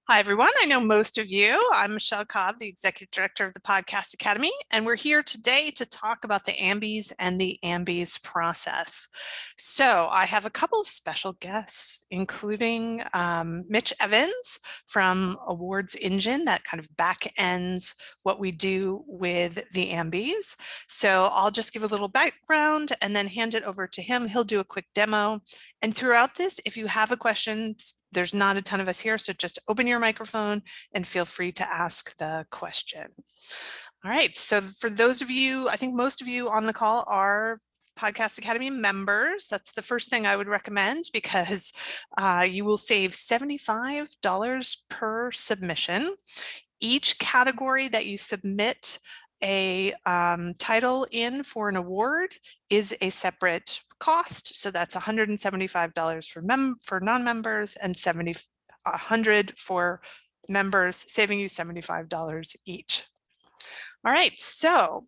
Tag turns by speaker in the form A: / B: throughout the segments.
A: Hi, everyone. I know most of you. I'm Michelle Cobb, the Executive Director of the Podcast Academy, and we're here today to talk about the Ambies and the Ambies process. So I have a couple of special guests, including Mitch Evans from Awards Engine, that kind of back ends what we do with the Ambies. So I'll just give a little background and then hand it over to him. He'll do a quick demo. And throughout this, if you have a question, there's not a ton of us here, so just open your microphone and feel free to ask the question. All right, so for those of you, I think most of you on the call are Podcast Academy members. That's the first thing I would recommend because you will save $75 per submission. Each category that you submit a title in for an award is a separate cost. So that's $175 for non-members and $100 for members, saving you $75 each. All right, so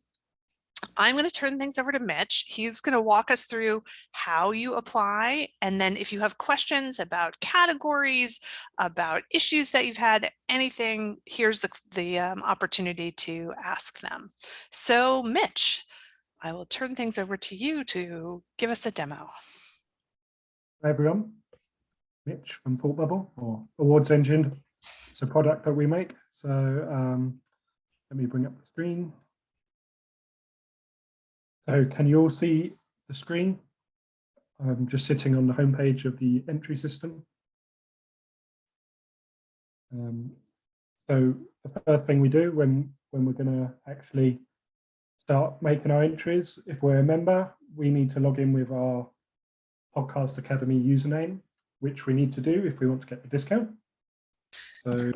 A: I'm going to turn things over to Mitch. He's going to walk us through how you apply. And then if you have questions about categories, about issues that you've had, anything, here's the opportunity to ask them. So Mitch, I will turn things over to you to give us a demo.
B: Hi everyone, Mitch from Thought Bubble, or Awards Engine. It's a product that we make. So let me bring up the screen. So can you all see the screen? I'm just sitting on the homepage of the entry system. So the first thing we do when we're going to actually start making our entries, if we're a member, we need to log in with our Podcast Academy username, which we need to do if we want to get the discount. So,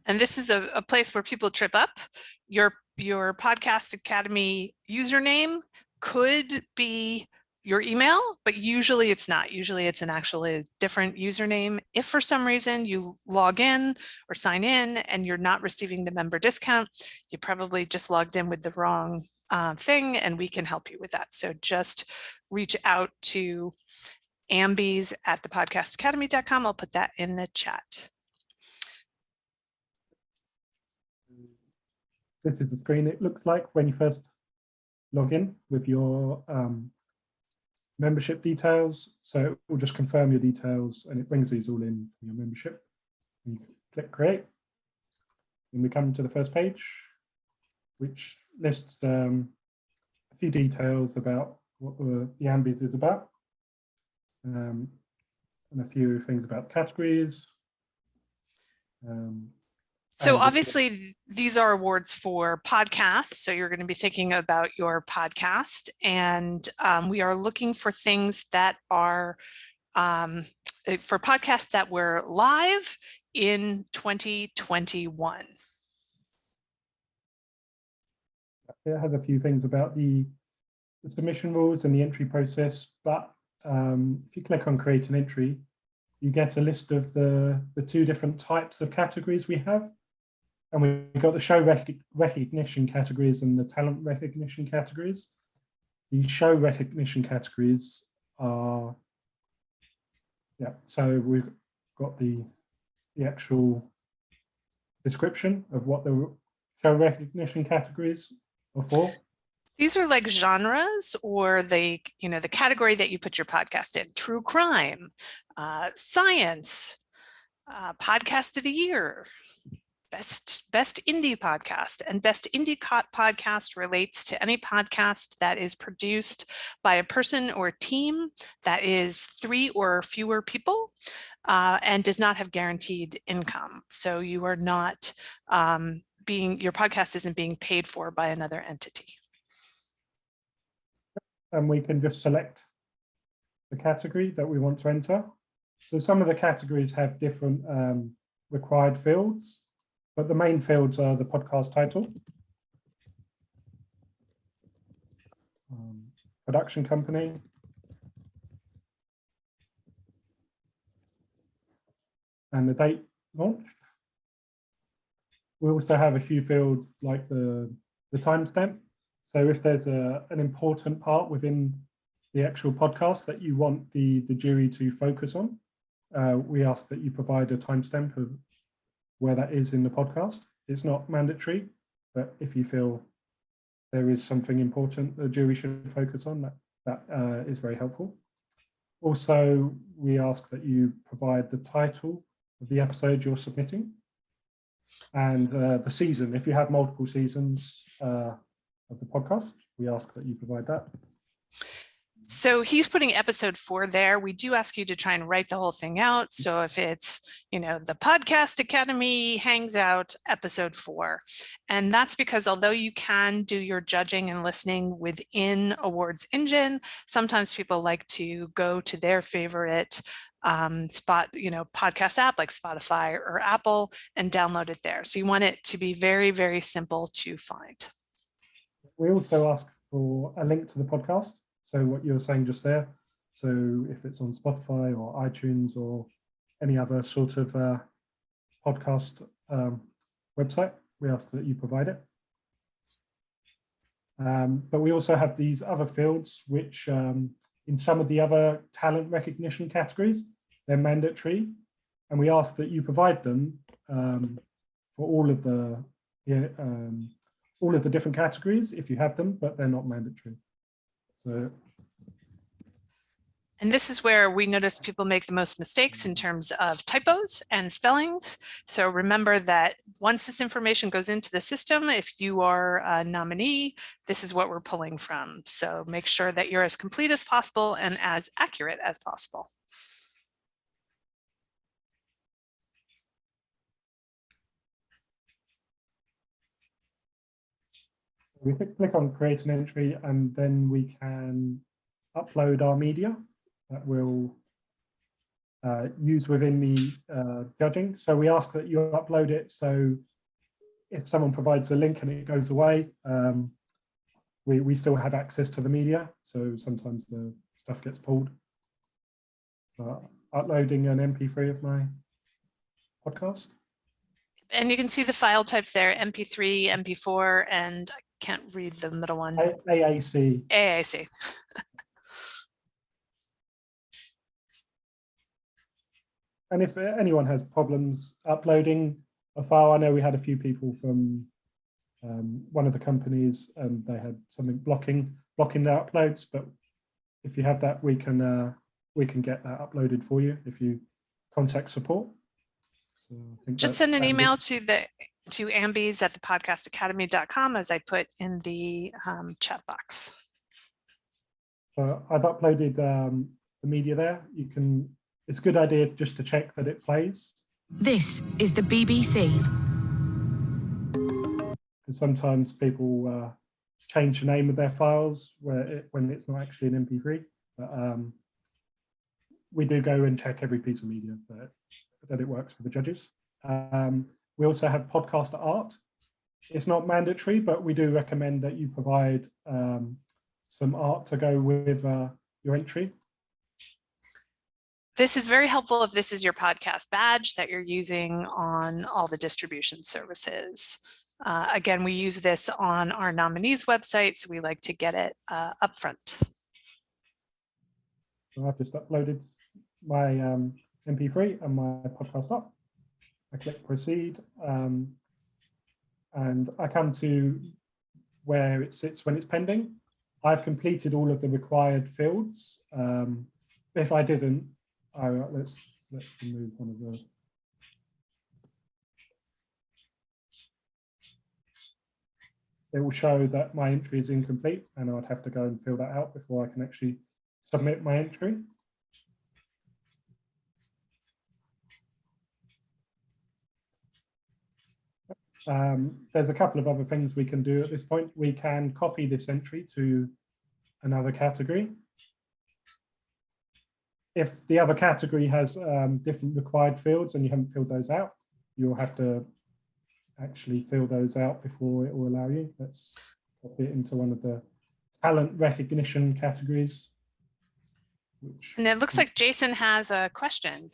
A: and this is a place where people trip up. Your Podcast Academy username could be your email, but usually it's not. Usually it's an actually different username. If for some reason you log in or sign in and you're not receiving the member discount, you probably just logged in with the wrong thing, and we can help you with that. So just reach out to Ambies at thepodcastacademy.com. I'll put that in the chat.
B: This is the screen it looks like when you first log in with your membership details. So it will just confirm your details and it brings these all in from your membership. You click create, and we come to the first page, which lists a few details about what the Ambies is about, and a few things about categories.
A: So obviously these are awards for podcasts. So you're going to be thinking about your podcast, and we are looking for things that are for podcasts that were live in 2021.
B: It has a few things about the submission rules and the entry process, but if you click on create an entry, you get a list of the two different types of categories we have. And we've got the show recognition categories and the talent recognition categories. The show recognition categories are, so we've got the actual description of what the show recognition categories are for.
A: These are like genres, or the category that you put your podcast in: true crime, science, podcast of the year, best indie podcast. And best indie podcast relates to any podcast that is produced by a person or team that is 3 or fewer people and does not have guaranteed income. So you are not your podcast isn't being paid for by another entity.
B: And we can just select the category that we want to enter. So some of the categories have different required fields, but the main fields are the podcast title, production company, and the date launched. We also have a few fields like the timestamp. So if there's an important part within the actual podcast that you want the jury to focus on, we ask that you provide a timestamp of where that is in the podcast. It's not mandatory, but if you feel there is something important the jury should focus on, that is very helpful. Also, we ask that you provide the title of the episode you're submitting and the season. If you have multiple seasons of the podcast, we ask that you provide that.
A: So he's putting episode 4 there. We do ask you to try and write the whole thing out. So if it's, the Podcast Academy hangs out episode 4, and that's because although you can do your judging and listening within Awards Engine, sometimes people like to go to their favorite podcast app like Spotify or Apple and download it there. So you want it to be very, very simple to find.
B: We also ask for a link to the podcast. So what you were saying just there, so if it's on Spotify or iTunes or any other sort of podcast website, we ask that you provide it. But we also have these other fields, which in some of the other talent recognition categories, they're mandatory. And we ask that you provide them for all of the different categories if you have them, but they're not mandatory.
A: And this is where we notice people make the most mistakes in terms of typos and spellings. So remember that once this information goes into the system, if you are a nominee, this is what we're pulling from. So make sure that you're as complete as possible and as accurate as possible.
B: We click on create an entry and then we can upload our media that we'll use within the judging. So we ask that you upload it. So if someone provides a link and it goes away, we still have access to the media. So sometimes the stuff gets pulled. So uploading an MP3 of my podcast.
A: And you can see the file types there, MP3, MP4, and I can't read the middle one.
B: AAC.
A: AAC.
B: And if anyone has problems uploading a file, I know we had a few people from one of the companies and they had something blocking their uploads, but if you have that, we can get that uploaded for you if you contact support. So I think
A: just send an email to Ambies at thepodcastacademy.com as I put in the chat box.
B: So I've uploaded the media there. It's a good idea just to check that it plays.
C: This is the BBC.
B: Because sometimes people change the name of their files when it's not actually an MP3. But we do go and check every piece of media that it works for the judges. We also have podcast art. It's not mandatory, but we do recommend that you provide some art to go with your entry.
A: This is very helpful if this is your podcast badge that you're using on all the distribution services. Again, we use this on our nominees website, so we like to get it upfront.
B: So I've just uploaded my MP3 and my podcast art. I click proceed, and I come to where it sits when it's pending. I've completed all of the required fields. If I didn't, let's remove one of the. It will show that my entry is incomplete, and I'd have to go and fill that out before I can actually submit my entry. There's a couple of other things we can do at this point. We can copy this entry to another category. If the other category has different required fields and you haven't filled those out, you'll have to actually fill those out before it will allow you. Let's copy it into one of the talent recognition categories.
A: And it looks like Jason has a question.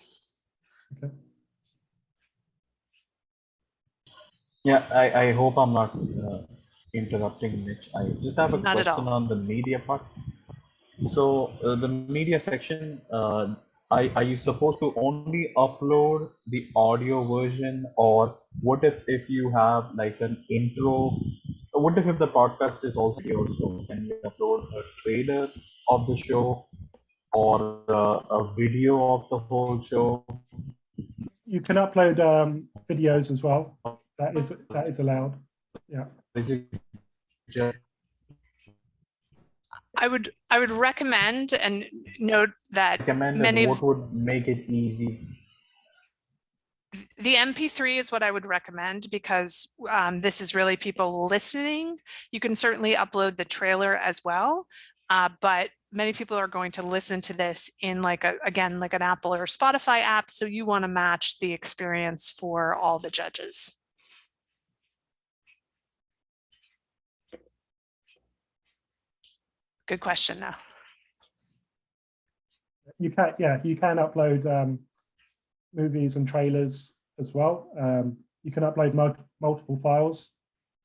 B: Okay.
D: Yeah, I hope I'm not interrupting Mitch. I just have a question on the media part. So the media section, are you supposed to only upload the audio version, or what if you have like an intro? What if the podcast is also yours? So can you upload a trailer of the show or a video of the whole show?
B: You can upload videos as well. That is allowed. Yeah.
D: Is it just
A: I would recommend and note that
D: recommend, and
A: many of
D: what would make it easy?
A: the MP3 is what I would recommend because this is really people listening. You can certainly upload the trailer as well, but many people are going to listen to this in like again, like an Apple or Spotify app. So you want to match the experience for all the judges. Good question though.
B: You can, yeah, you can upload movies and trailers as well. You can upload multiple files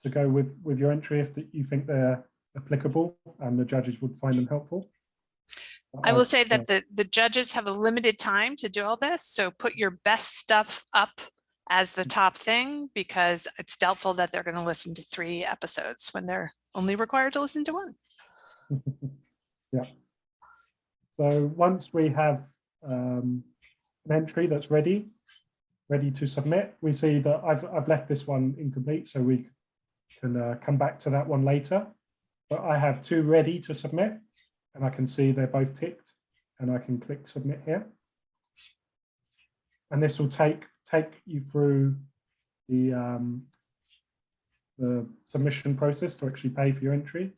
B: to go with your entry if you think they're applicable and the judges would find them helpful.
A: I will say that the judges have a limited time to do all this. So put your best stuff up as the top thing, because it's doubtful that they're going to listen to 3 episodes when they're only required to listen to 1.
B: Yeah. So once we have an entry that's ready to submit, we see that I've left this one incomplete, so we can come back to that one later. But I have 2 ready to submit, and I can see they're both ticked, and I can click submit here. And this will take you through the submission process to actually pay for your entry.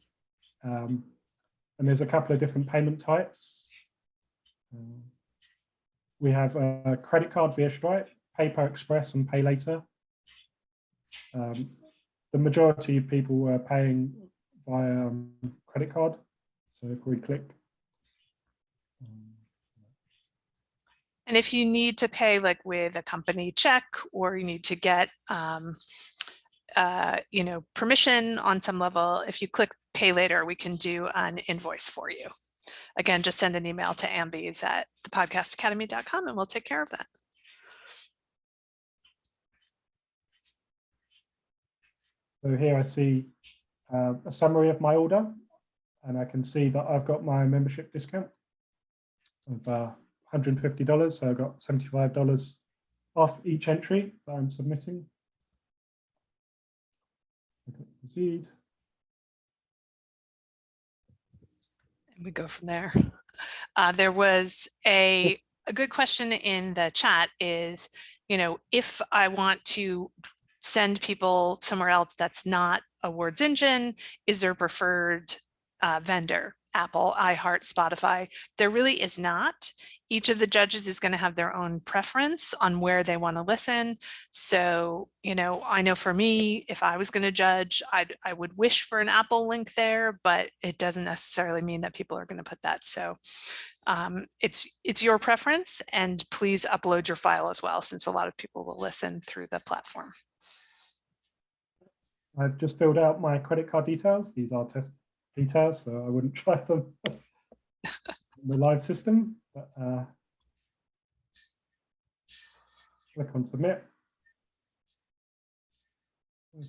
B: And there's a couple of different payment types. We have a credit card via Stripe, PayPal Express, and Pay Later. The majority of people are paying via credit card. So if we click.
A: And if you need to pay like with a company check, or you need to get permission on some level, if you click Pay Later, we can do an invoice for you. Again, just send an email to Ambies at thepodcastacademy.com and we'll take care of that.
B: So here I see a summary of my order, and I can see that I've got my membership discount of $150. So I've got $75 off each entry that I'm submitting. Proceed.
A: And we go from there. There was a good question in the chat is, if I want to send people somewhere else that's not Awards Engine, is there a preferred vendor? Apple, iHeart, Spotify? There really is not. Each of the judges is going to have their own preference on where they want to listen. So, I know for me, if I was going to judge, I would wish for an Apple link there, but it doesn't necessarily mean that people are going to put that. So it's your preference, and please upload your file as well, since a lot of people will listen through the platform.
B: I've just filled out my credit card details. These are test details, so I wouldn't try them in the live system. But, click on submit.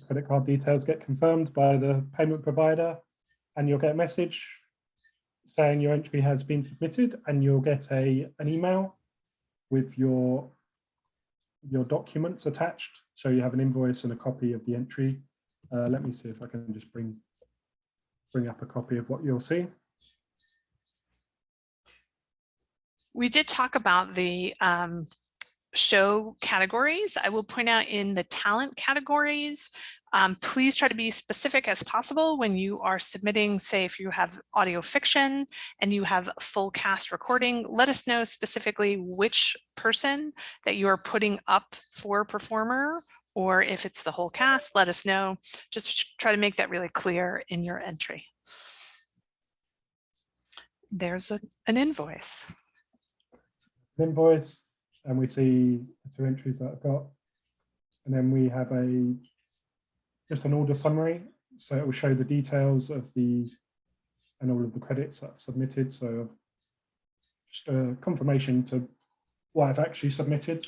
B: Credit card details get confirmed by the payment provider, and you'll get a message saying your entry has been submitted, and you'll get an email with your documents attached. So you have an invoice and a copy of the entry. Let me see if I can just bring up a copy of what you'll see.
A: We did talk about the show categories. I will point out in the talent categories, please try to be specific as possible when you are submitting. Say if you have audio fiction and you have full cast recording, let us know specifically which person that you are putting up for performer, or if it's the whole cast, let us know. Just try to make that really clear in your entry. There's an invoice.
B: Invoice, and we see the 2 entries that I've got, and then we have just an order summary. So it will show the details of and all of the credits that I've submitted. So just a confirmation to what I've actually submitted.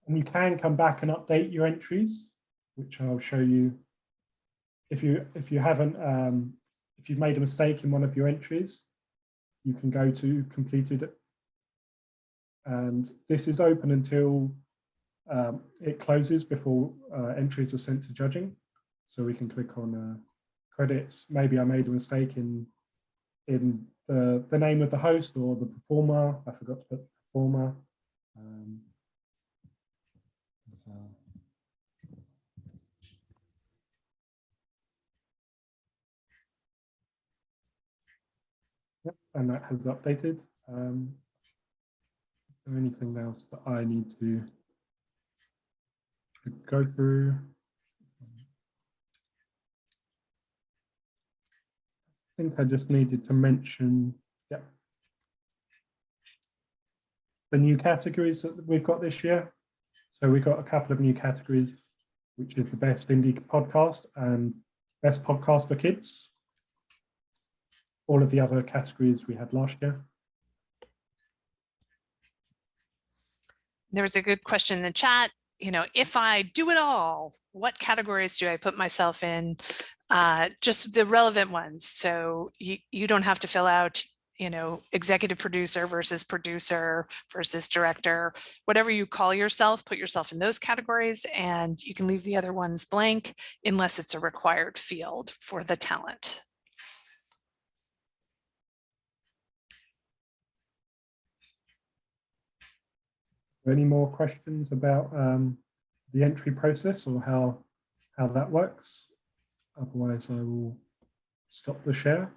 B: And you can come back and update your entries, which I'll show you. If you haven't, if you've made a mistake in one of your entries, you can go to completed, and this is open until it closes before entries are sent to judging. So we can click on credits. Maybe I made a mistake in the name of the host or the performer. I forgot to put performer. Yep, and that has updated. Is there anything else that I need to go through? I think I just needed to mention, yeah, the new categories that we've got this year. So we've got a couple of new categories, which is the best indie podcast and best podcast for kids. All of the other categories we had last year.
A: There was a good question in the chat. You know, if I do it all, what categories do I put myself in? Just the relevant ones. So you don't have to fill out, you know, executive producer versus director, whatever you call yourself, put yourself in those categories, and you can leave the other ones blank unless it's a required field for the talent.
B: Any more questions about the entry process or how that works? Otherwise, I will stop the share.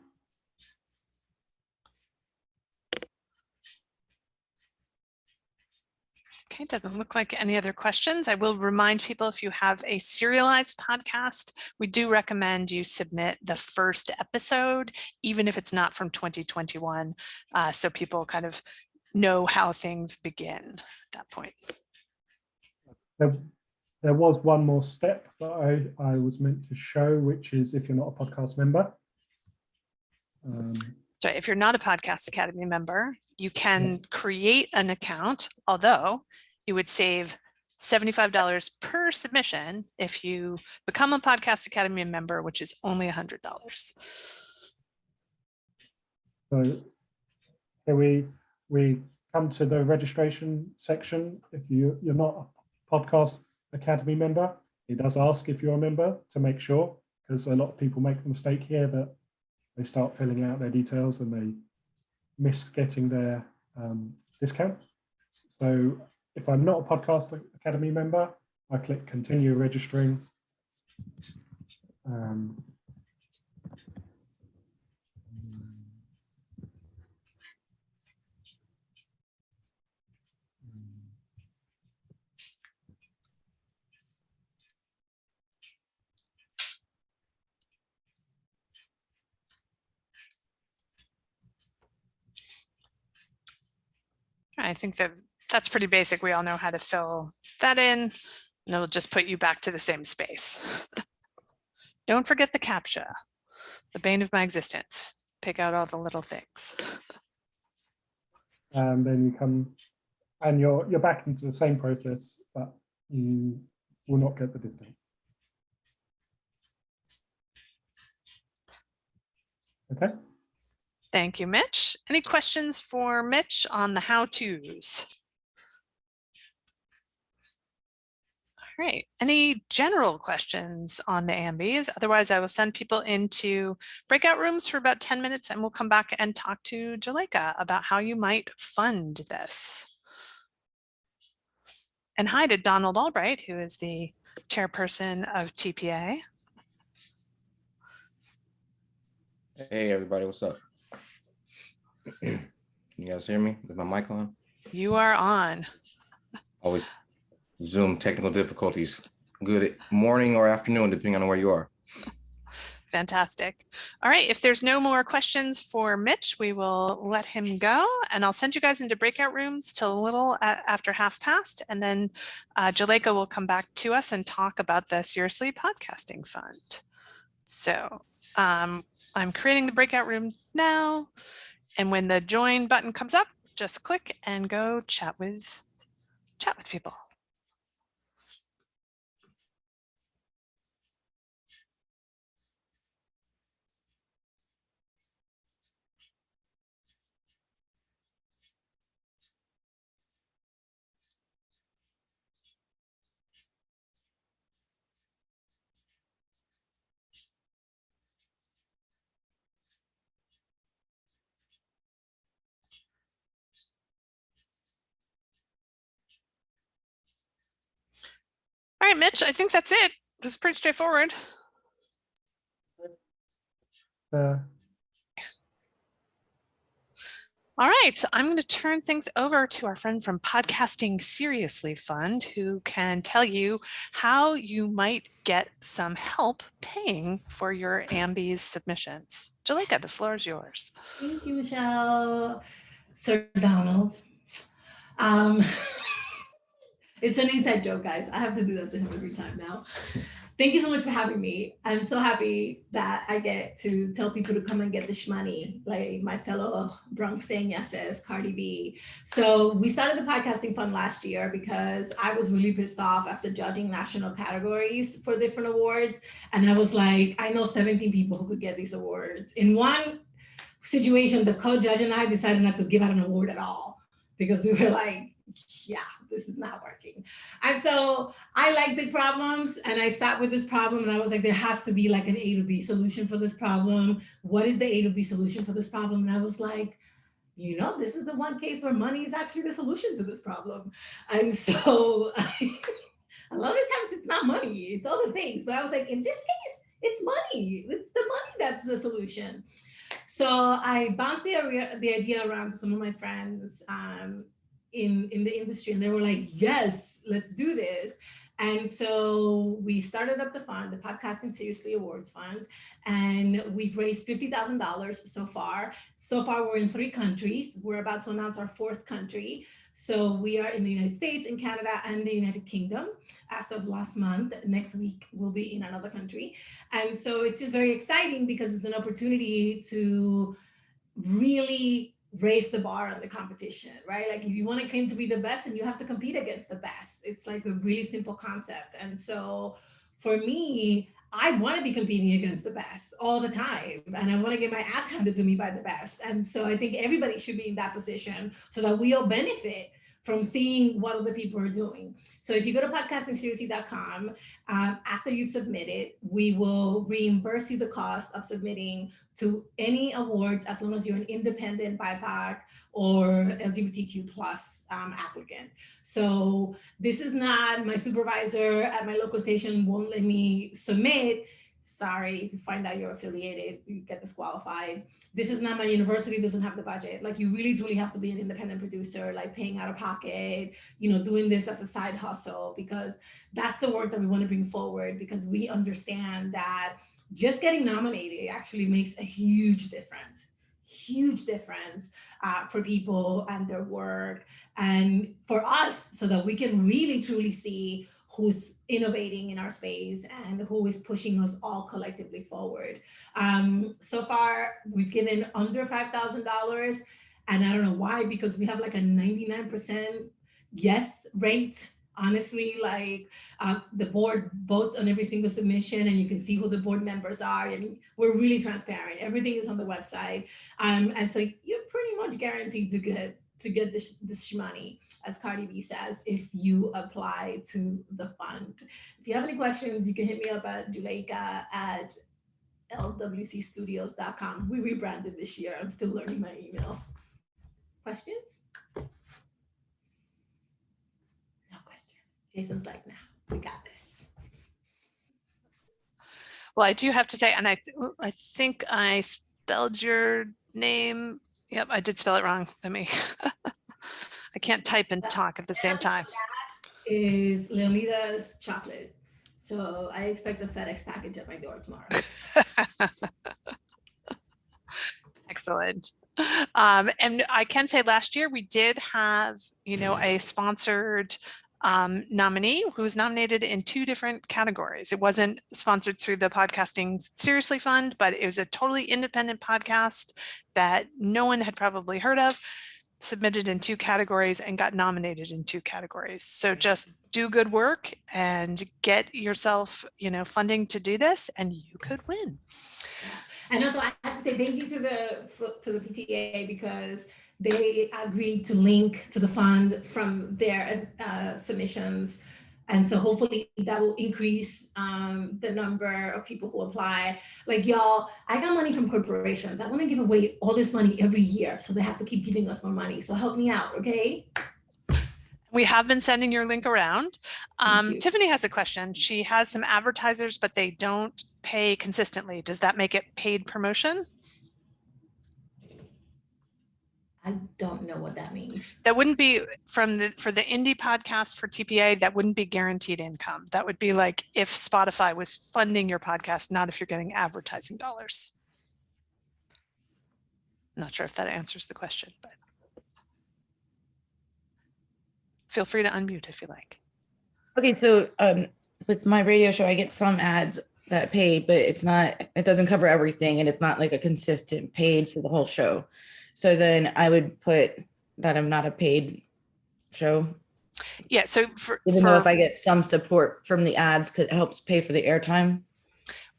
A: Okay, doesn't look like any other questions. I will remind people, if you have a serialized podcast, we do recommend you submit the first episode, even if it's not from 2021, so people kind of know how things begin at that point.
B: There was one more step that I was meant to show, which is if you're not a podcast member.
A: So if you're not a Podcast Academy member, you can create an account, although you would save $75 per submission if you become a Podcast Academy member, which is only $100.
B: So here we come to the registration section. If you're not a Podcast Academy member, it does ask if you're a member to make sure, because a lot of people make the mistake here that they start filling out their details and they miss getting their discount. So if I'm not a Podcast Academy member, I click continue registering.
A: I think that's pretty basic. We all know how to fill that in, and it'll just put you back to the same space. Don't forget the CAPTCHA, the bane of my existence. Pick out all the little things.
B: And then you come and you're back into the same process, but you will not get the discount. Okay.
A: Thank you, Mitch. Any questions for Mitch on the how-tos? All right, any general questions on the Ambies? Otherwise, I will send people into breakout rooms for about 10 minutes and we'll come back and talk to Juleyka about how you might fund this. And hi to Donald Albright, who is the chairperson of TPA.
E: Hey everybody, what's up? You guys hear me? Is my mic on?
A: You are on.
E: Always Zoom technical difficulties. Good morning or afternoon, depending on where you are.
A: Fantastic. All right, if there's no more questions for Mitch, we will let him go, and I'll send you guys into breakout rooms till a little after past, and then Juleyka will come back to us and talk about the Seriously Podcasting Fund. So I'm creating the breakout room now, And when the join button comes up, just click and go chat with people. All right, Mitch, I think that's it. This is pretty straightforward. All right, I'm going to turn things over to our friend from Podcasting Seriously Fund, who can tell you how you might get some help paying for your Ambies submissions. Juleyka, the floor is yours.
F: Thank you, Michelle. Sir Donald. It's an inside joke, guys. I have to do that to him every time now. Thank you so much for having me. I'm so happy that I get to tell people to come and get the shmoney, like my fellow Bronxeña says, Cardi B. So we started the podcasting fund last year because I was really pissed off after judging national categories for different awards. And I was like, I know 17 people who could get these awards. In one situation, the co-judge and I decided not to give out an award at all because we were like, yeah, this is not working. And so I like big problems, and I sat with this problem and I was like, there has to be like an A to B solution for this problem. What is the A to B solution for this problem? And I was like, you know, this is the one case where money is actually the solution to this problem. And so a lot of times it's not money, it's other things. But I was like, in this case, it's money. It's the money that's the solution. So I bounced the idea around to some of my friends in the industry, and they were like, yes, let's do this. And so we started up the fund, the Podcasting Seriously Awards Fund, and we've raised $50,000 so far. So far, we're in 3 countries. We're about to announce our 4th country. So we are in the United States, in Canada, and the United Kingdom. As of last month, next week, we'll be in another country. And so it's just very exciting because it's an opportunity to really raise the bar on the competition, right? Like if you want to claim to be the best, then you have to compete against the best. It's like a really simple concept. And so for me, I want to be competing against the best all the time. And I want to get my ass handed to me by the best. And so I think everybody should be in that position so that we all benefit from seeing what other people are doing. So if you go to podcastingseriously.com, after you've submitted, we will reimburse you the cost of submitting to any awards as long as you're an independent BIPOC or LGBTQ plus applicant. So this is not my supervisor at my local station won't let me submit. Sorry, if you find out you're affiliated, you get disqualified. This is not my university, doesn't have the budget. Like you really truly have to be an independent producer, like paying out of pocket, you know, doing this as a side hustle, because that's the work that we want to bring forward, because we understand that just getting nominated actually makes a huge difference for people and their work, and for us, so that we can really truly see who's innovating in our space and who is pushing us all collectively forward. So far, we've given under $5,000, and I don't know why, because we have like a 99% yes rate. Honestly, like the board votes on every single submission, and you can see who the board members are, and we're really transparent. Everything is on the website, and so you're pretty much guaranteed to get this money, as Cardi B says, if you apply to the fund. If you have any questions, you can hit me up at Juleyka at lwcstudios.com. We rebranded this year. I'm still learning my email. Questions? No questions. Jason's like, nah, we got this.
A: Well, I do have to say, and I think I spelled your name. Yep, I did spell it wrong. Let me, I can't type and talk at the same time.
F: Is Leonida's chocolate. So I expect a FedEx package at my door tomorrow.
A: Excellent. And I can say last year we did have, you know, a sponsored nominee who was nominated in 2 different categories. It wasn't sponsored through the Podcasting Seriously Fund, but it was a totally independent podcast that no one had probably heard of, submitted in 2 categories and got nominated in 2 categories. So just do good work and get yourself, funding to do this, and you could win.
F: And also, I have to say thank you to the PTA, because they agreed to link to the fund from their submissions. And so hopefully that will increase the number of people who apply. Like, y'all, I got money from corporations. I want to give away all this money every year, so they have to keep giving us more money. So help me out, okay?
A: We have been sending your link around.
F: Thank you.
A: Tiffany has a question. She has some advertisers, but they don't pay consistently. Does that make it paid promotion?
F: I don't know what that means.
A: That wouldn't be for the indie podcast for TPA, that wouldn't be guaranteed income. That would be like if Spotify was funding your podcast, not if you're getting advertising dollars. Not sure if that answers the question, but feel free to unmute if you like.
G: Okay, so with my radio show, I get some ads that pay, but it doesn't cover everything, and it's not like a consistent paid for the whole show. So then I would put that I'm not a paid show.
A: Yeah, so
G: even though if I get some support from the ads, because it helps pay for the airtime.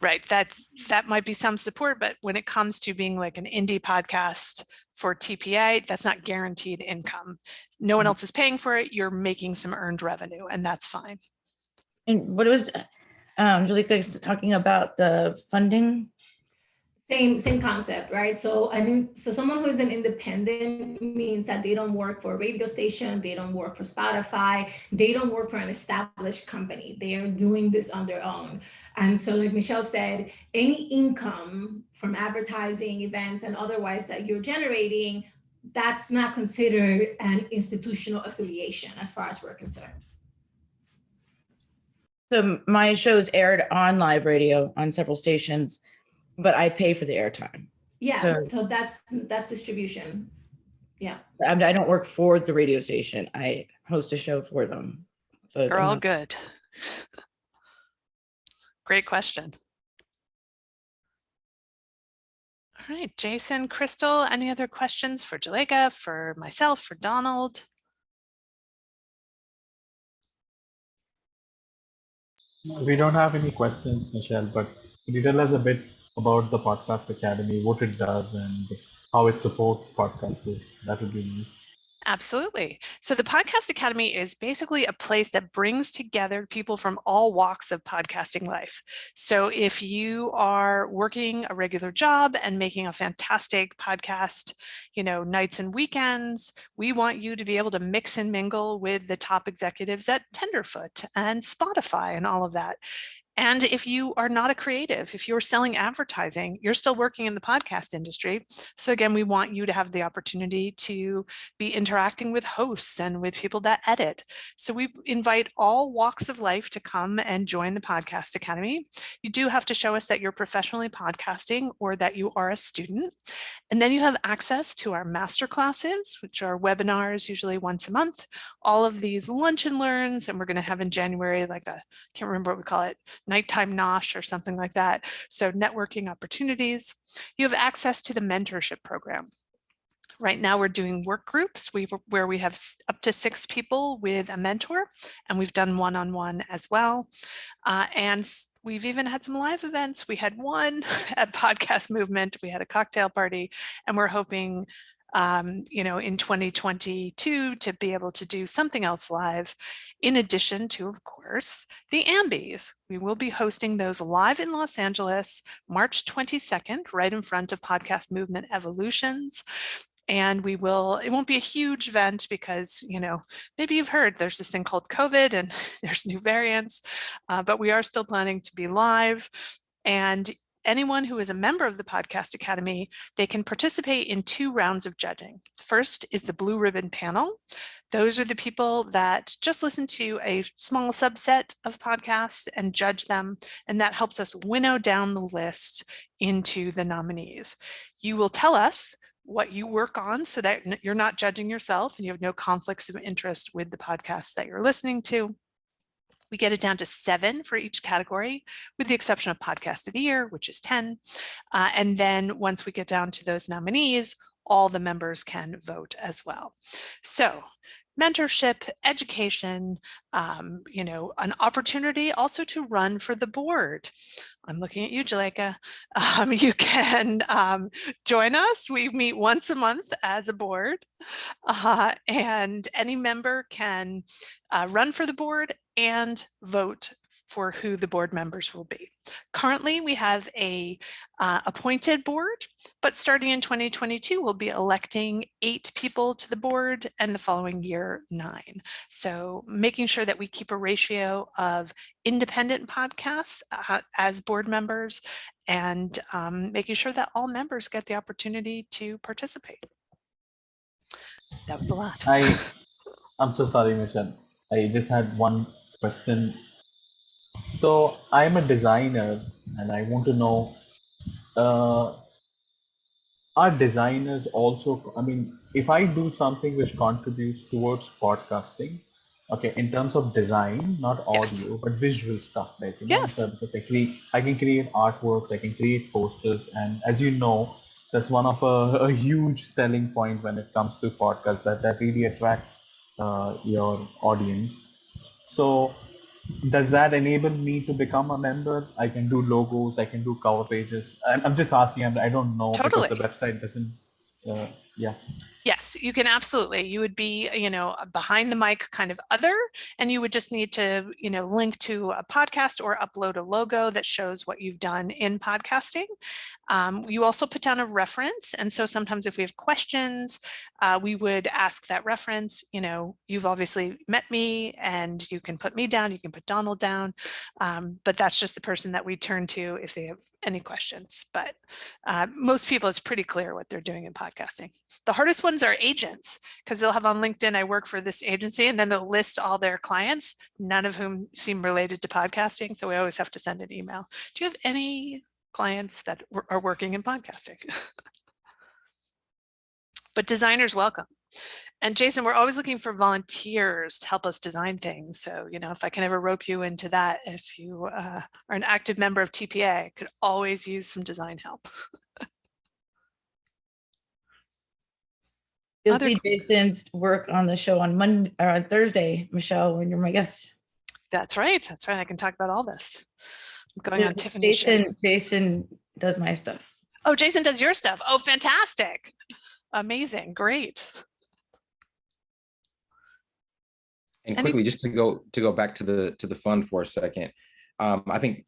A: Right, that might be some support, but when it comes to being like an indie podcast for TPA, that's not guaranteed income. No one else is paying for it. You're making some earned revenue, and that's fine.
G: And what was Juleyka talking about, the funding?
F: Same concept, right? So so someone who is an independent means that they don't work for a radio station, they don't work for Spotify, they don't work for an established company. They are doing this on their own. And so, like Michelle said, any income from advertising, events, and otherwise that you're generating, that's not considered an institutional affiliation as far as we're concerned.
G: So my show's aired on live radio on several stations, but I pay for the airtime.
F: Yeah, so that's distribution. Yeah.
G: I don't work for the radio station. I host a show for them. So
A: You're all good. Great question. All right, Jason, Crystal, any other questions for Juleyka, for myself, for Donald?
D: We don't have any questions, Michelle, but could you tell us a bit about the Podcast Academy, what it does and how it supports podcasters? That would be nice.
A: Absolutely. So the Podcast Academy is basically a place that brings together people from all walks of podcasting life. So if you are working a regular job and making a fantastic podcast, nights and weekends, we want you to be able to mix and mingle with the top executives at Tenderfoot and Spotify and all of that. And if you are not a creative, if you're selling advertising, you're still working in the podcast industry. So again, we want you to have the opportunity to be interacting with hosts and with people that edit. So we invite all walks of life to come and join the Podcast Academy. You do have to show us that you're professionally podcasting or that you are a student. And then you have access to our master classes, which are webinars, usually once a month, all of these lunch and learns, and we're going to have in January, I can't remember what we call it, nighttime nosh or something like that. So networking opportunities. You have access to the mentorship program. Right now we're doing work groups where we have up to 6 people with a mentor, and we've done one-on-one as well. And we've even had some live events. We had one at Podcast Movement. We had a cocktail party, and we're hoping in 2022 to be able to do something else live, in addition to, of course, the Ambies. We will be hosting those live in Los Angeles, March 22nd, right in front of Podcast Movement Evolutions. And it won't be a huge event because, maybe you've heard there's this thing called COVID and there's new variants, but we are still planning to be live. And anyone who is a member of the Podcast Academy, they can participate in 2 rounds of judging. First is the Blue Ribbon Panel. Those are the people that just listen to a small subset of podcasts and judge them, and that helps us winnow down the list into the nominees. You will tell us what you work on so that you're not judging yourself and you have no conflicts of interest with the podcasts that you're listening to. We get it down to 7 for each category, with the exception of Podcast of the Year, which is 10. And then once we get down to those nominees, all the members can vote as well. So mentorship, education, an opportunity also to run for the board. I'm looking at you, Juleyka. You can join us. We meet once a month as a board, and any member can run for the board and vote for who the board members will be. Currently, we have a appointed board, but starting in 2022, we'll be electing 8 people to the board, and the following year, 9. So making sure that we keep a ratio of independent podcasts as board members, and making sure that all members get the opportunity to participate. That was a lot.
D: I'm so sorry, Michelle. I just had one question. So I'm a designer and I want to know, are designers also, I mean, if I do something which contributes towards podcasting, okay, in terms of design, not audio, but visual stuff, like,
A: Yes.
D: so because I can create artworks, I can create posters, and as you know, that's one of a huge selling point when it comes to podcasts, that really attracts your audience. So does that enable me to become a member? I can do logos, I can do cover pages. I'm just asking, I don't know because the
A: Totally.
D: website doesn't, yeah.
A: Yes, you can absolutely. You would be, behind the mic kind of other, and you would just need to, link to a podcast or upload a logo that shows what you've done in podcasting. You also put down a reference. And so sometimes if we have questions, we would ask that reference. You've obviously met me and you can put me down, you can put Donald down, but that's just the person that we turn to if they have any questions. But most people, it's pretty clear what they're doing in podcasting. The hardest ones are agents, because they'll have on LinkedIn, I work for this agency, and then they'll list all their clients, none of whom seem related to podcasting. So we always have to send an email. Do you have any clients that are working in podcasting? But designers welcome. And Jason, we're always looking for volunteers to help us design things. So, if I can ever rope you into that, if you are an active member of TPA, could always use some design help.
G: You'll see Jason's work on the show on Monday or on Thursday, Michelle, when you're my guest.
A: That's right. That's right. I can talk about all this. I'm going on Tiffany's show.
G: Jason does my stuff.
A: Oh, Jason does your stuff. Oh, fantastic. Amazing. Great.
E: And quickly, just to go back to the fund for a second, I think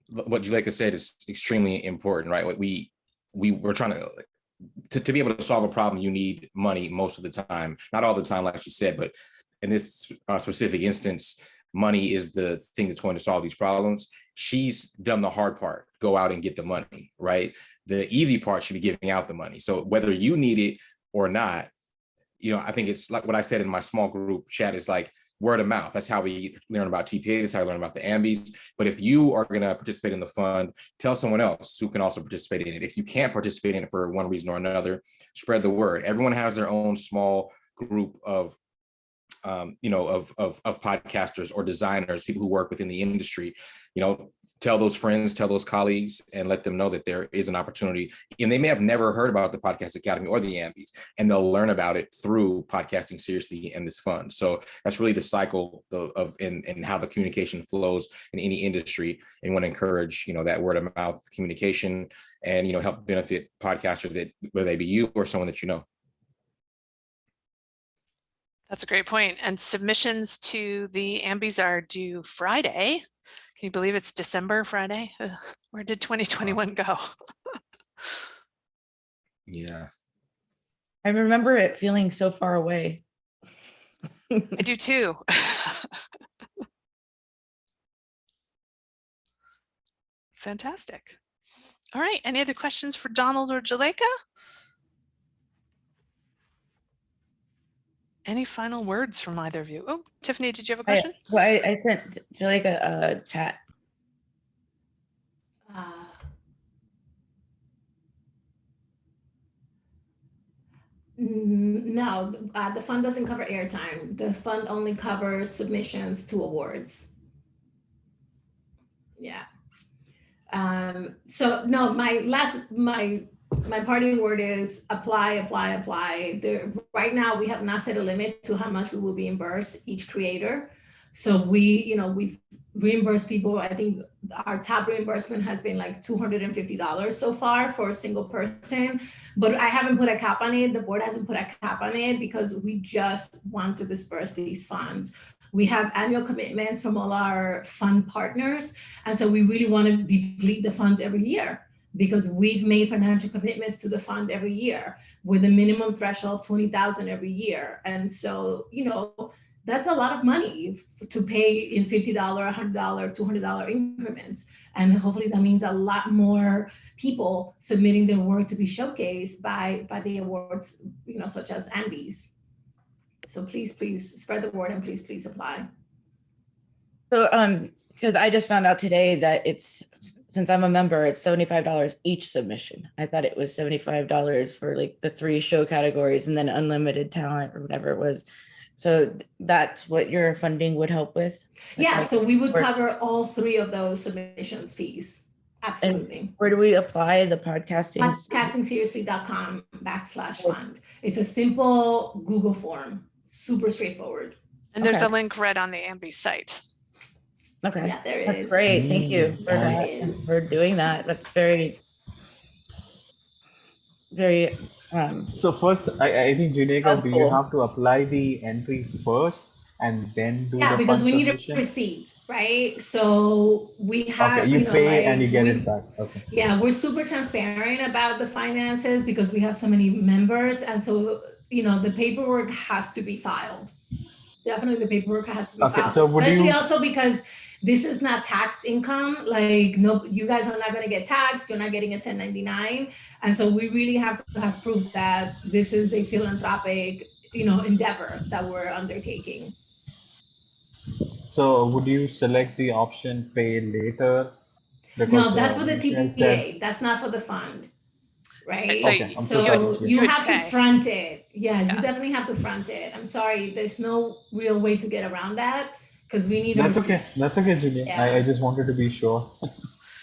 E: what Juleyka said is extremely important, right? We're trying to be able to solve a problem, you need money most of the time. Not all the time, like you said, but in this specific instance, money is the thing that's going to solve these problems. She's done the hard part, go out and get the money, right? The easy part should be giving out the money. So whether you need it or not, I think it's like what I said in my small group chat is like word of mouth. That's how we learn about TPA. That's how we learn about the Ambies. But if you are going to participate in the fund, tell someone else who can also participate in it. If you can't participate in it for one reason or another, spread the word. Everyone has their own small group of podcasters or designers, people who work within the industry. Tell those friends, tell those colleagues, and let them know that there is an opportunity. And they may have never heard about the Podcast Academy or the Ambies, and they'll learn about it through Podcasting Seriously and this fund. So that's really the cycle of how the communication flows in any industry. And we want to encourage, that word of mouth communication and, help benefit podcasters, that whether they be you or someone that you know.
A: That's a great point. And submissions to the Ambies are due Friday. Can you believe it's December Friday? Where did 2021 go?
E: Yeah.
G: I remember it feeling so far away.
A: I do too. Fantastic. All right. Any other questions for Donald or Juleyka? Any final words from either of you? Oh, Tiffany, did you have a question?
G: I sent Juleyka a chat.
F: No, the fund doesn't cover airtime. The fund only covers submissions to awards. Yeah. So no, my parting word is apply, apply, apply. Right now, we have not set a limit to how much we will reimburse each creator. So we've reimbursed people. I think our top reimbursement has been like $250 so far for a single person, but I haven't put a cap on it. The board hasn't put a cap on it because we just want to disperse these funds. We have annual commitments from all our fund partners. And so we really want to deplete the funds every year because we've made financial commitments to the fund every year with a minimum threshold of 20,000 every year. And so, that's a lot of money to pay in $50, $100, $200 increments. And hopefully that means a lot more people submitting their work to be showcased by the awards, such as Ambies. So please spread the word and please apply.
G: So, because I just found out today that since I'm a member, it's $75 each submission. I thought it was $75 for like the 3 show categories and then unlimited talent or whatever it was. So that's what your funding would help with?
F: Yeah, so we would cover all 3 of those submissions fees. Absolutely.
G: And where do we apply the podcasting?
F: Podcastingseriously.com/fund. It's a simple Google form, super straightforward.
A: And there's a link right on the Ambies site.
G: Okay,
F: yeah, there
G: that's
F: is.
G: great. Thank you for that and for doing that. That's very, very.
D: So first, I think Juleyka, do you
G: helpful.
D: have to apply the entry first and then do
F: Yeah,
D: the
F: because
D: fund
F: we need a
D: submission?
F: receipt, right? So we have,
D: Okay, you pay and you get it back. Okay.
F: Yeah, we're super transparent about the finances because we have so many members. And so, the paperwork has to be filed. Definitely the paperwork has to be filed,
D: so would
F: especially
D: you
F: also because this is not taxed income. Like, no, you guys are not going to get taxed. You're not getting a 1099. And so we really have to have proof that this is a philanthropic, endeavor that we're undertaking.
D: so would you select the option pay later? Because
F: No, that's for the
D: Michelle
F: TPA.
D: said,
F: That's not for the fund, right?
A: So
D: okay, I'm so
F: So
D: sorry.
F: you
A: would
F: have to
A: pay.
F: front it. Yeah,
A: Yeah.
F: you definitely have to front it. I'm sorry, there's no real way to get around that because we need a
D: That's
F: receipt.
D: okay. That's okay, Julia.
F: Yeah.
D: I just wanted to be sure.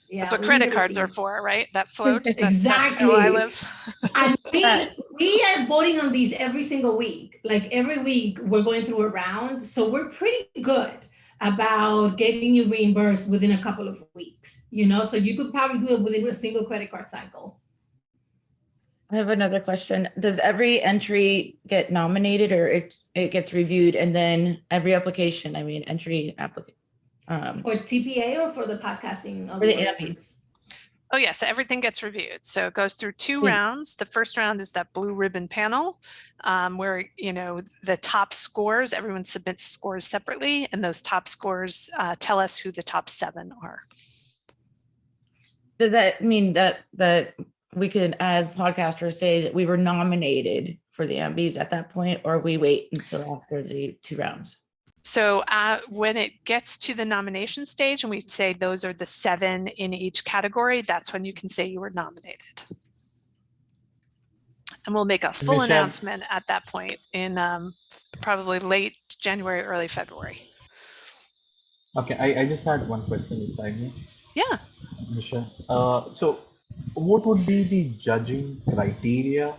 F: Yeah,
A: That's what
F: we
A: credit
F: need a
A: cards are
F: receipt.
A: for, right? That float. That's how
F: Exactly.
A: I live.
F: And we are voting on these every single week. Like every week we're going through a round. So we're pretty good about getting you reimbursed within a couple of weeks, so you could probably do it within a single credit card cycle.
G: I have another question. Does every entry get nominated or it gets reviewed and then every application, entry application?
F: For TPA or for the podcasting?
G: For the Ambies.
A: Oh, yes, everything gets reviewed. So it goes through 2 rounds. The first round is that blue ribbon panel where, the top scores, everyone submits scores separately, and those top scores tell us who the top 7 are.
G: Does that mean that we could, as podcasters, say that we were nominated for the Ambies at that point, or we wait until after the 2 rounds?
A: So when it gets to the nomination stage and we say those are the 7 in each category, that's when you can say you were nominated. And we'll make a full announcement at that point in probably late January, early February.
D: Okay, I just had one question, if I may.
A: Yeah.
D: Michelle. So what would be the judging criteria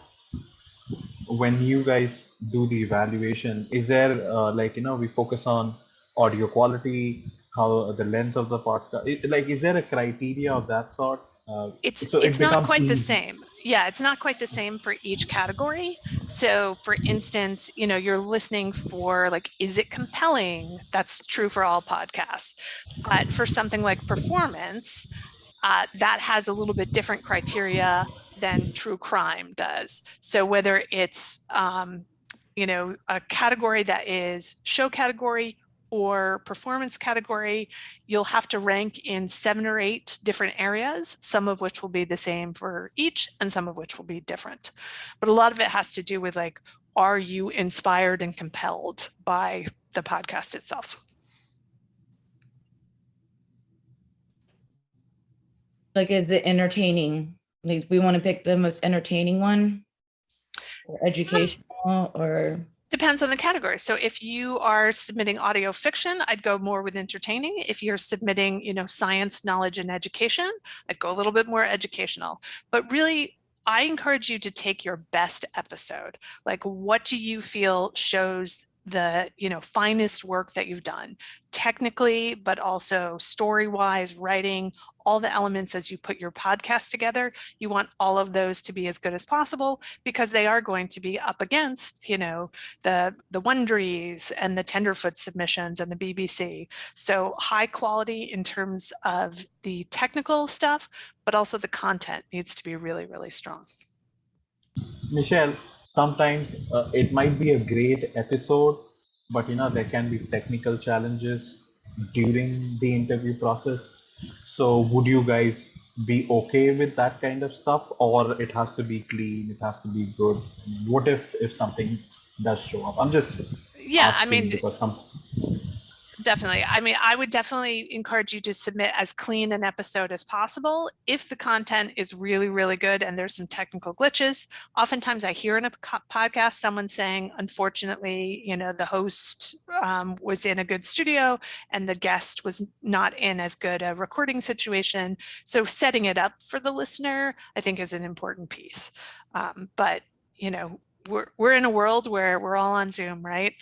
D: when you guys do the evaluation? Is there we focus on audio quality, how the length of the podcast, is there a criteria of that sort?
A: It's not quite the same. Yeah, it's not quite the same for each category. So for instance, you're listening for is it compelling? That's true for all podcasts. But for something like performance, that has a little bit different criteria than true crime does. So whether it's, a category that is show category or performance category, you'll have to rank in 7 or 8 different areas, some of which will be the same for each and some of which will be different. But a lot of it has to do with are you inspired and compelled by the podcast itself?
G: Is it entertaining? We want to pick the most entertaining one? or educational or?
A: Depends on the category. So if you are submitting audio fiction, I'd go more with entertaining. If you're submitting, science, knowledge, and education, I'd go a little bit more educational. But really, I encourage you to take your best episode. Like, what do you feel shows the, finest work that you've done technically, but also story-wise, writing, all the elements as you put your podcast together. You want all of those to be as good as possible because they are going to be up against, the Wonderies and the Tenderfoot submissions and the BBC. So high quality in terms of the technical stuff, but also the content needs to be really, really strong.
D: Michelle, sometimes it might be a great episode, but there can be technical challenges during the interview process. So would you guys be okay with that kind of stuff, or it has to be clean, it has to be good? I mean, what if something does show up? I'm just asking because some.
A: Definitely. I would definitely encourage you to submit as clean an episode as possible. If the content is really, really good and there's some technical glitches, oftentimes I hear in a podcast someone saying, unfortunately, the host was in a good studio and the guest was not in as good a recording situation. So setting it up for the listener, I think, is an important piece. But, we're in a world where we're all on Zoom, right?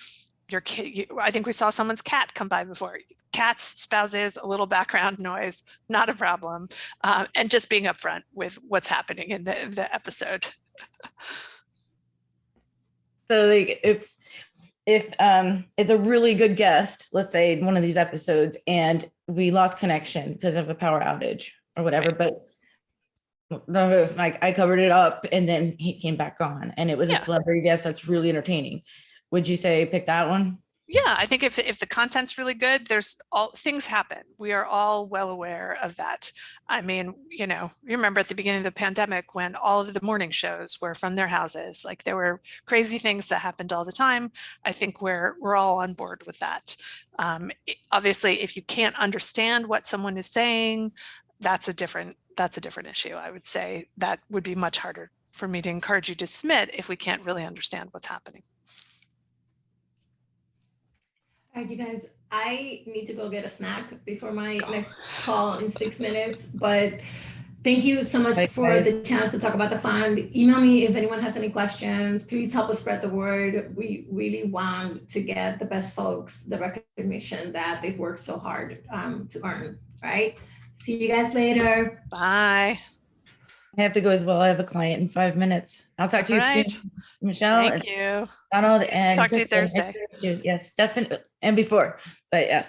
A: Your kid, I think we saw someone's cat come by before. Cats, spouses, a little background noise, not a problem. And just being upfront with what's happening in the episode.
G: So like if it's a really good guest, let's say one of these episodes, and we lost connection because of a power outage or whatever,
A: Right.
G: But no, it was like I covered it up and then he came back on and it was
A: Yeah.
G: a celebrity guest that's really entertaining. Would you say pick that one?
A: Yeah, I think if the content's really good, things happen. We are all well aware of that. You remember at the beginning of the pandemic when all of the morning shows were from their houses, like there were crazy things that happened all the time. I think we're all on board with that. Obviously, if you can't understand what someone is saying, that's a different issue. I would say that would be much harder for me to encourage you to submit if we can't really understand what's happening.
F: All right, you guys, I need to go get a snack before my next call in 6 minutes, but thank you so much for the chance to talk about the fund. Email me if anyone has any questions. Please help us spread the word. We really want to get the best folks the recognition that they've worked so hard to earn, right? See you guys later.
A: Bye.
G: I have to go as well. I have a client in 5 minutes. I'll talk to you soon, Michelle.
A: Thank you.
G: Donald, and
A: talk to you
G: Kristen.
A: Thursday.
G: Yes, definitely. And before, but yes.